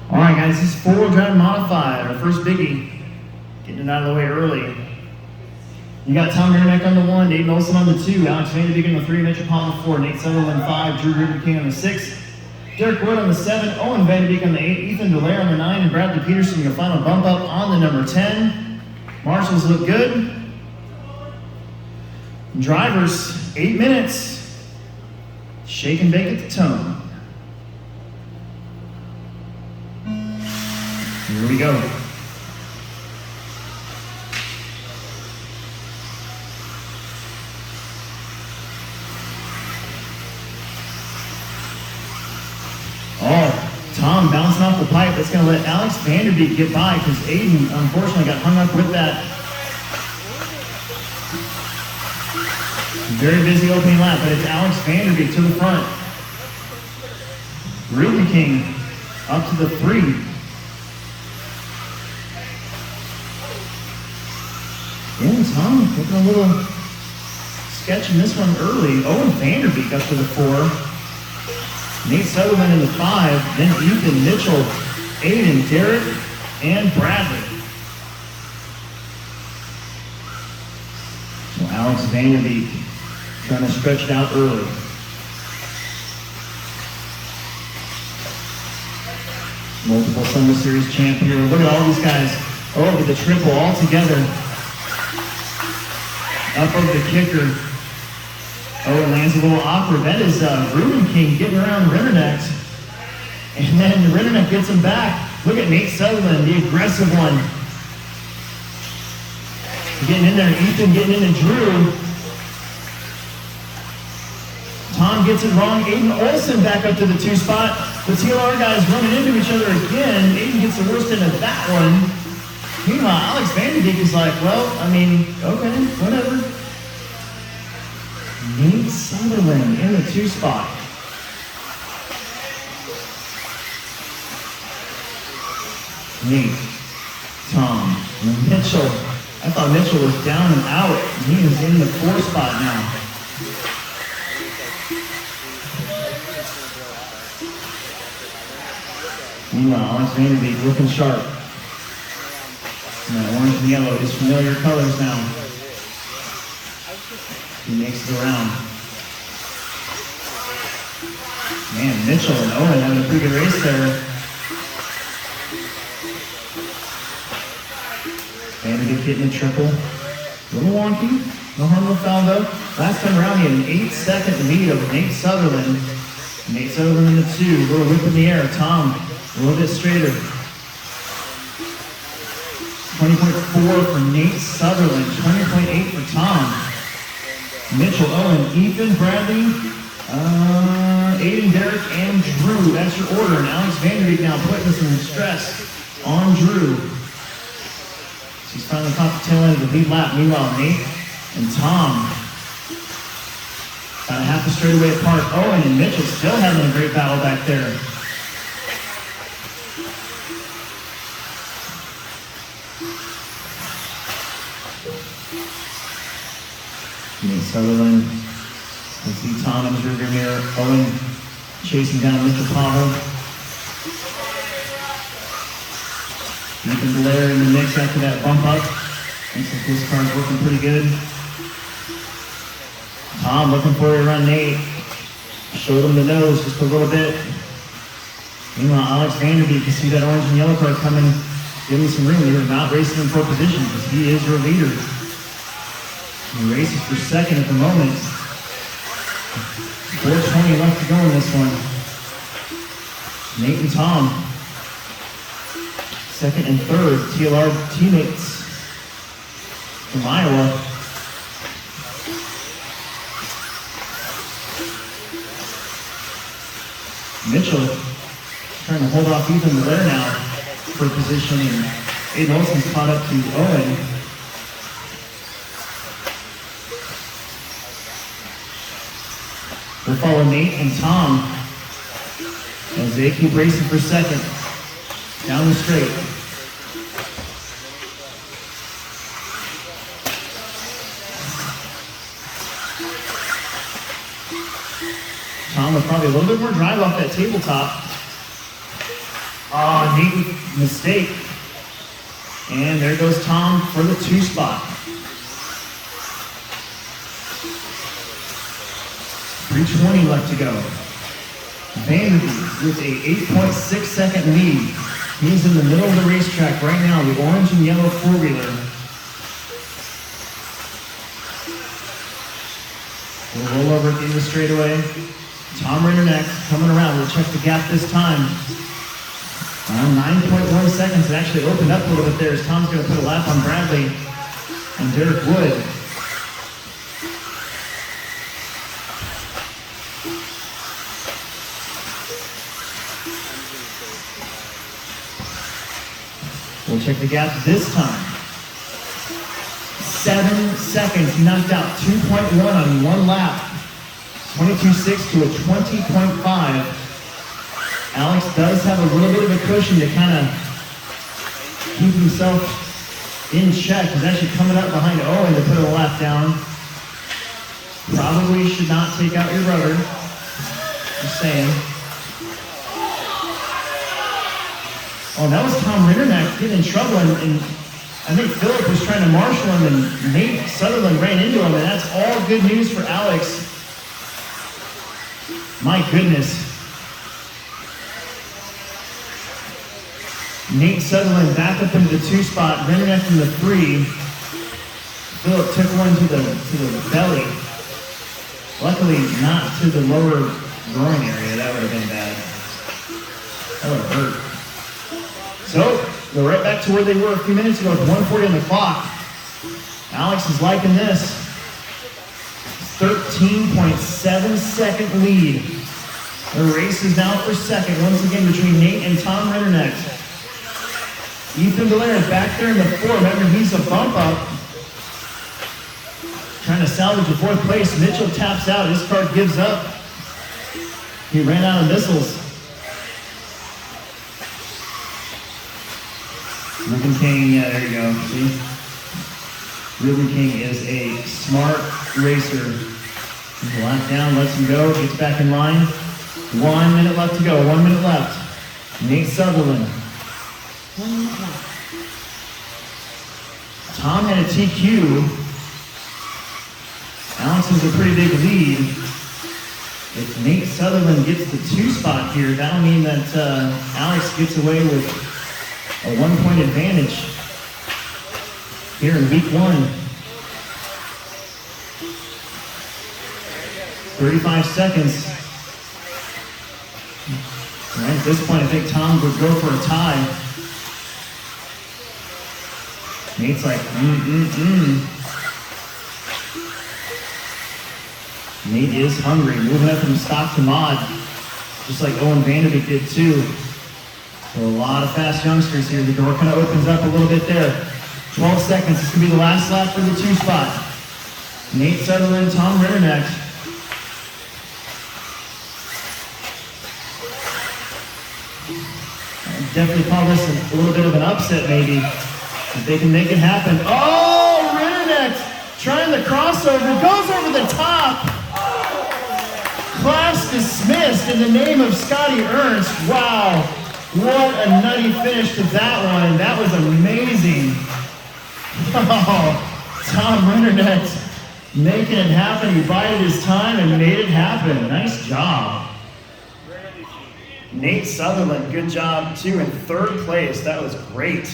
All right, guys, this is four-wheel drive modified, our first biggie. Getting it out of the way early. You got Tom Reedy on the 1, Dave Olson on the 2, Alex Vanderbeek on the 3, Mitchell Paul on the 4, Nate Sutherland 5, Drew Reedy King on the 6, Derek Wood on the 7, Owen Vanderbeek on the 8, Ethan Delaire on the 9, and Bradley Peterson, your final bump up on the number 10. Marshals look good. Drivers, 8 minutes. Shake and bake at the tone. Here we go. Tom bouncing off the pipe. That's going to let Alex Vanderbeek get by because Aiden unfortunately got hung up with that. Very busy opening lap, but it's Alex Vanderbeek to the front. Reedy King up to the 3. And Tom looking a little sketch in this one early. Owen Vanderbeek up to the 4. Nate Sutherland in the 5, then Ethan, Mitchell, Aiden, Derek, and Bradley. So Alex Vanderbeek trying to stretch it out early. Multiple Summer Series champ here. Look at all these guys. Oh, with the triple all together. Up over the kicker. Oh, it lands a little awkward. That is Reedy King getting around Rennerneck. And then Rennerneck gets him back. Look at Nate Sutherland, the aggressive one. Getting in there, Ethan getting into Drew. Tom gets it wrong. Aiden Olson back up to the 2 spot. The TLR guys running into each other again. Aiden gets the worst end of that one. Meanwhile, Alex Vanderbeek is like, well, I mean, okay, whatever. Nate Sutherland in the 2 spot. Nate, Tom, and Mitchell. I thought Mitchell was down and out. He is in the 4 spot now. Meanwhile, Alex Vanderbeek looking sharp. And that orange and yellow is familiar colors now. He makes it around. Man, Mitchell and Owen having a pretty good race there. Vanderbeek getting a triple. A little wonky. No harm, no foul though. Last time around he had an 8-second lead over Nate Sutherland. Nate Sutherland in the 2. A little whip in the air. Tom a little bit straighter. 20.4 for Nate Sutherland. 20.8 for Tom. Mitchell, Owen, Ethan, Bradley, Aiden, Derek, and Drew. That's your order. And Alex Vanderbeek now putting some stress on Drew. He's finally caught the tail end of the lead lap. Meanwhile, Nate and Tom about a half a straightaway apart. Owen and Mitchell still having a great battle back there. Nate Sutherland. You see Tom in his rearview mirror. Owen chasing down Mitchell Pavel. Ethan Delaire in the mix after that bump up. Looks like this car's working pretty good. Tom looking for a run Nate. Showed him the nose just a little bit. Meanwhile, Alex Vanderbeek, you see that orange and yellow car coming, giving some room. You're not racing in 4th position because he is your leader. He races for 2nd at the moment. 4:20 left to go in this one. Nate and Tom, 2nd and 3rd, TLR teammates from Iowa. Mitchell trying to hold off Ethan Delaire now for position, and Aiden Olson's caught up to Owen. We'll follow Nate and Tom as they keep racing for 2nd. Down the straight. Tom with probably a little bit more drive off that tabletop. Oh, neat mistake. And there goes Tom for the 2 spot. 3:20 left to go. Vanderby with a 8.6 second lead. He's in the middle of the racetrack right now, the orange and yellow 4-wheeler. We'll roll over at the end of the straightaway. Tom Ritter next, coming around. We'll check the gap this time. 9.1 seconds. It actually opened up a little bit there as Tom's going to put a lap on Bradley and Derek Wood. We'll check the gap this time. 7 seconds, knocked out 2.1 on 1 lap. 22.6 to a 20.5. Alex does have a little bit of a cushion to kind of keep himself in check. He's actually coming up behind Owen to put a lap down. Probably should not take out your brother. Just saying. Oh, that was Tom Rinderneck getting in trouble, and I think Philip was trying to marshal him, and Nate Sutherland ran into him, and that's all good news for Alex. My goodness. Nate Sutherland back up into the 2 spot, Rinderneck in the 3. Philip took one to the belly. Luckily, not to the lower groin area. That would have been bad. That would have hurt. So, we're right back to where they were a few minutes ago with 1:40 on the clock. Alex is liking this. 13.7 second lead. The race is now for second, once again between Nate and Tom Rinderneck. Ethan Dallaire is back there in the 4. Remember, he's a bump up. Trying to salvage the 4th place. Mitchell taps out. His car gives up. He ran out of missiles. Ruben King, yeah, there you go. See? Ruben King is a smart racer. He's a lap down, lets him go, gets back in line. 1 minute left to go, 1 minute left. Nate Sutherland. 1 minute left. Tom had a TQ. Alex has a pretty big lead. If Nate Sutherland gets the 2 spot here, that'll mean that Alex gets away with a 1-point advantage here in week 1. 35 seconds. Right, at this point, I think Tom would go for a tie. Nate's like, Nate is hungry, moving up from stock to mod, just like Owen Vanderbeek did too. So a lot of fast youngsters here. The door kind of opens up a little bit there. 12 seconds. This could be the last lap for the 2 spot. Nate Sutherland, Tom Rinderneck. I'd definitely call this a little bit of an upset, maybe. If they can make it happen. Oh, Rinderneck trying the crossover. Goes over the top. Class dismissed in the name of Scotty Ernst. Wow. What a nutty finish to that one. That was amazing. Oh, Tom Rinderneck making it happen. He bided his time and made it happen. Nice job. Nate Sutherland, good job too in 3rd place. That was great.